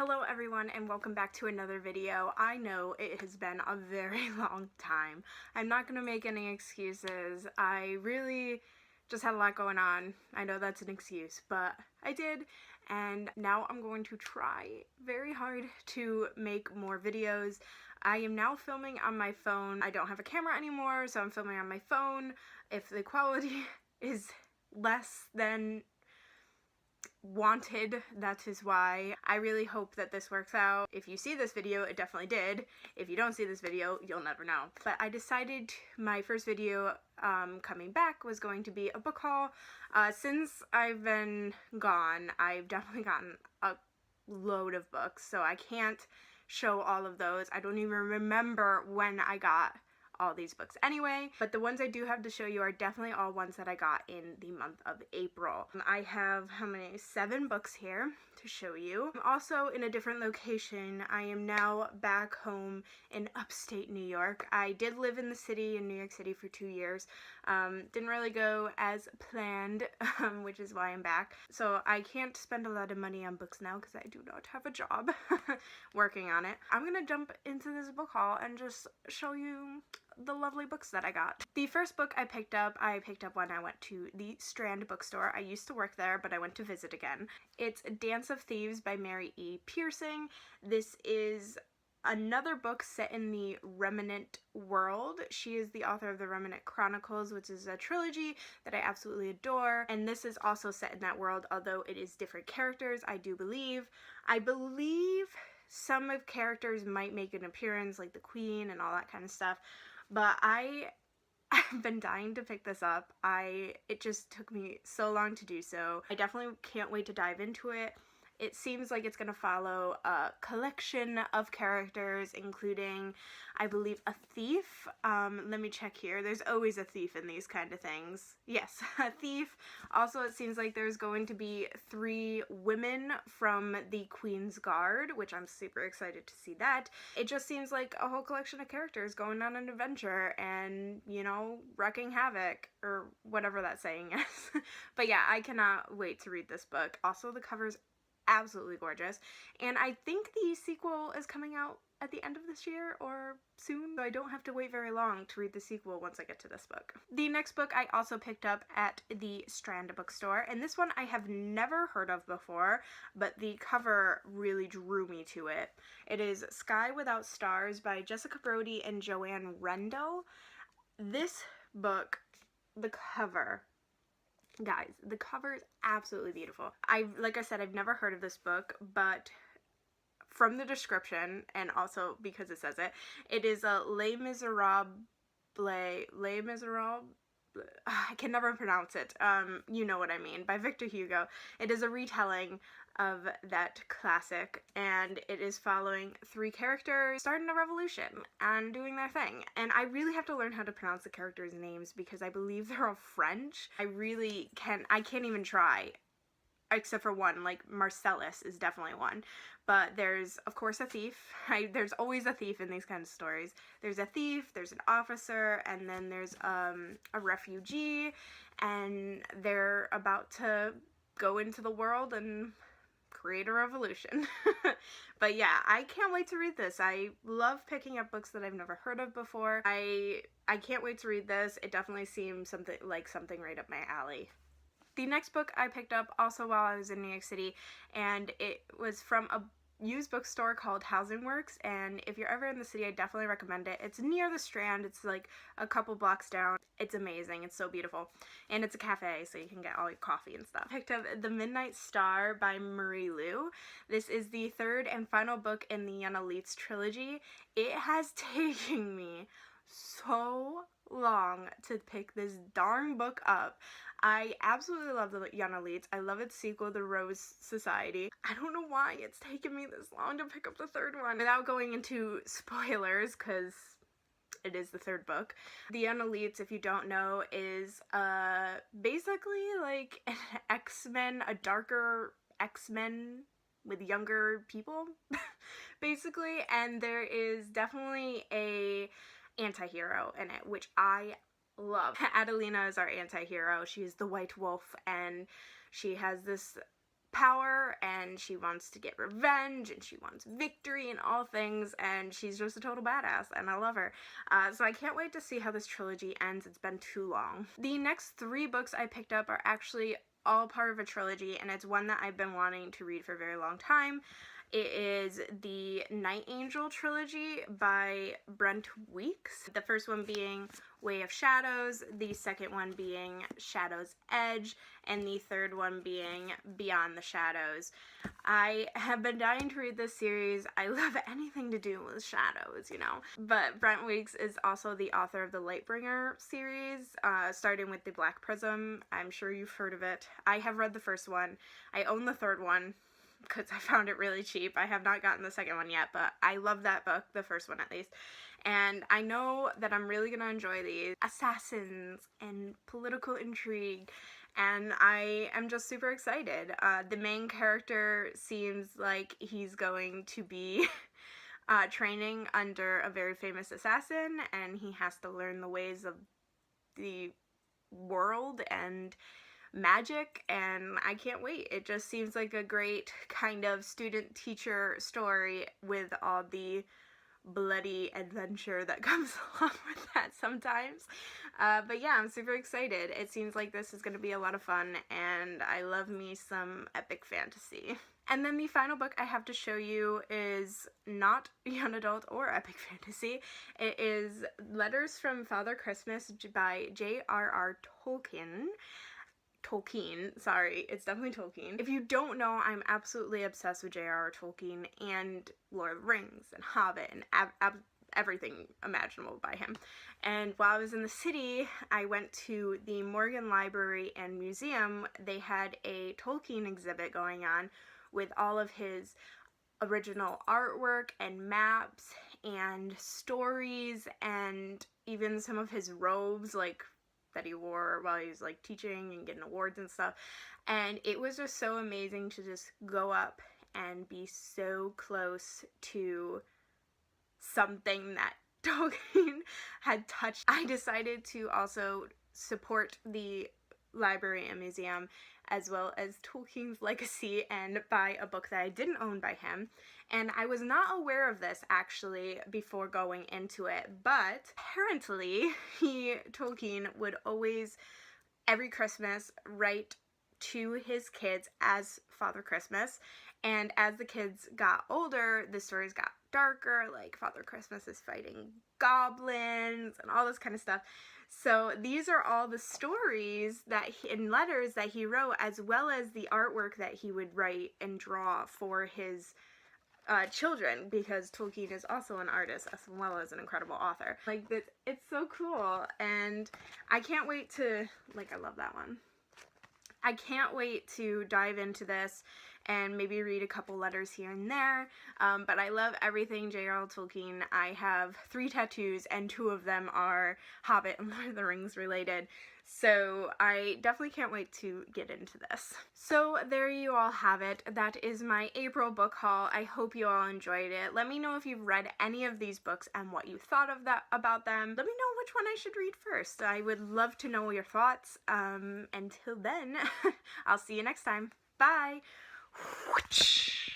Hello everyone and welcome back to another video. I know it has been a very long time. I'm not going to make any excuses. I really just had a lot going on. I know that's an excuse, but I did, and now I'm going to try very hard to make more videos. I am now filming on my phone. I don't have a camera anymore, so I'm filming on my phone. If the quality is less than wanted, that is why. I really hope that this works out. If you see this video, it definitely did. If you don't see this video, you'll never know. But I decided my first video coming back was going to be a book haul. Since I've been gone, I've definitely gotten a load of books, so I can't show all of those. I don't even remember when I got all these books anyway, but the ones I do have to show you are definitely all ones that I got in the month of April. I have, how many? 7 books here to show you. I'm also in a different location. I am now back home in upstate New York. I did live in the city, in New York City, for 2 years. Didn't really go as planned, which is why I'm back. So I can't spend a lot of money on books now because I do not have a job working on it. I'm gonna jump into this book haul and just show you the lovely books that I got. The first book I picked up when I went to the Strand bookstore. I used to work there, but I went to visit again. It's Dance of Thieves by Mary E. Pearson. This is another book set in the Remnant world. She is the author of the Remnant Chronicles, which is a trilogy that I absolutely adore, and this is also set in that world, although it is different characters, I do believe. I believe some of characters might make an appearance, like the Queen and all that kind of stuff, but I've been dying to pick this up. It just took me so long to do so. I definitely can't wait to dive into it. It seems like it's going to follow a collection of characters, including, I believe, a thief. Let me check here. There's always a thief in these kind of things. Yes, a thief. Also, it seems like there's going to be 3 women from the Queen's Guard, which I'm super excited to see that. It just seems like a whole collection of characters going on an adventure and, you know, wreaking havoc, or whatever that saying is. But yeah, I cannot wait to read this book. Also, the cover's absolutely gorgeous, and I think the sequel is coming out at the end of this year or soon, so I don't have to wait very long to read the sequel once I get to this book. The next book I also picked up at the Strand bookstore, and this one I have never heard of before, but the cover really drew me to it. It is Sky Without Stars by Jessica Brody and Joanne Rendell. This book, the cover, guys, the cover is absolutely beautiful. Like I said, I've never heard of this book, but from the description, and also because it says it, it is a Les Miserables, I can never pronounce it, you know what I mean, by Victor Hugo. It is a retelling of that classic, and it is following 3 characters starting a revolution and doing their thing. And I really have to learn how to pronounce the characters' names because I believe they're all French. I can't even try, except for one, like Marcellus is definitely one. But there's, of course, a thief. There's always a thief in these kind of stories. There's a thief, there's an officer, and then there's a refugee, and they're about to go into the world and create a revolution. But yeah, I can't wait to read this. I love picking up books that I've never heard of before. I can't wait to read this. It definitely seems something right up my alley. The next book I picked up also while I was in New York City, and it was from a used bookstore called Housing Works, and if you're ever in the city, I definitely recommend it. It's near the Strand. It's like a couple blocks down. It's amazing. It's so beautiful. And it's a cafe, so you can get all your coffee and stuff. I picked up The Midnight Star by Marie Lu. This is the 3rd and final book in the Young Elites trilogy. It has taken me so long to pick this darn book up. I absolutely love the Young Elites. I love its sequel, The Rose Society. I don't know why it's taken me this long to pick up the 3rd one. Without going into spoilers, because it is the 3rd book. The Young Elites, if you don't know, is basically like an X-Men, a darker X-Men with younger people, basically, and there is definitely a anti-hero in it, which I love. Adelina is our anti-hero. She is the White Wolf, and she has this power, and she wants to get revenge, and she wants victory in all things, and she's just a total badass, and I love her. So I can't wait to see how this trilogy ends. It's been too long. The next 3 books I picked up are actually all part of a trilogy, and it's one that I've been wanting to read for a very long time. It is the Night Angel trilogy by Brent. The first one being Way of Shadows, the second one being Shadow's Edge, and the third one being Beyond the Shadows. I have been dying to read this series. I love anything to do with shadows, you know. But Brent Weeks is also the author of the Lightbringer series, starting with the Black Prism. I'm sure you've heard of it. I have read the first one. I own the third one, because I found it really cheap. I have not gotten the second one yet, but I love that book, the first one at least. And I know that I'm really going to enjoy these assassins and political intrigue, and I am just super excited. The main character seems like he's going to be training under a very famous assassin, and he has to learn the ways of the world and magic, and I can't wait. It just seems like a great kind of student-teacher story with all the bloody adventure that comes along with that sometimes. But yeah, I'm super excited. It seems like this is going to be a lot of fun, and I love me some epic fantasy. And then the final book I have to show you is not young adult or epic fantasy. It is Letters from Father Christmas by J.R.R. Tolkien. Sorry, it's definitely Tolkien. If you don't know, I'm absolutely obsessed with J.R.R. Tolkien and Lord of the Rings and Hobbit and everything imaginable by him. And while I was in the city, I went to the Morgan Library and Museum. They had a Tolkien exhibit going on with all of his original artwork and maps and stories, and even some of his robes, like that he wore while he was like teaching and getting awards and stuff. And it was just so amazing to just go up and be so close to something that Tolkien had touched. I decided to also support the library and museum as well as Tolkien's legacy and buy a book that I didn't own by him. And I was not aware of this actually before going into it, but apparently Tolkien would always, every Christmas, write to his kids as Father Christmas, and as the kids got older, the stories got darker, like Father Christmas is fighting goblins and all this kind of stuff. So these are all the stories that in letters that he wrote, as well as the artwork that he would write and draw for his children, because Tolkien is also an artist as well as an incredible author. Like, it's so cool, and I can't wait to, I love that one. I can't wait to dive into this and maybe read a couple letters here and there, but I love everything J.R.R. Tolkien. I have 3 tattoos, and 2 of them are Hobbit and Lord of the Rings related, so I definitely can't wait to get into this. So there you all have it. That is my April book haul. I hope you all enjoyed it. Let me know if you've read any of these books and what you thought of about them. Let me know which one I should read first. I would love to know your thoughts. Until then, I'll see you next time. Bye! Whoosh.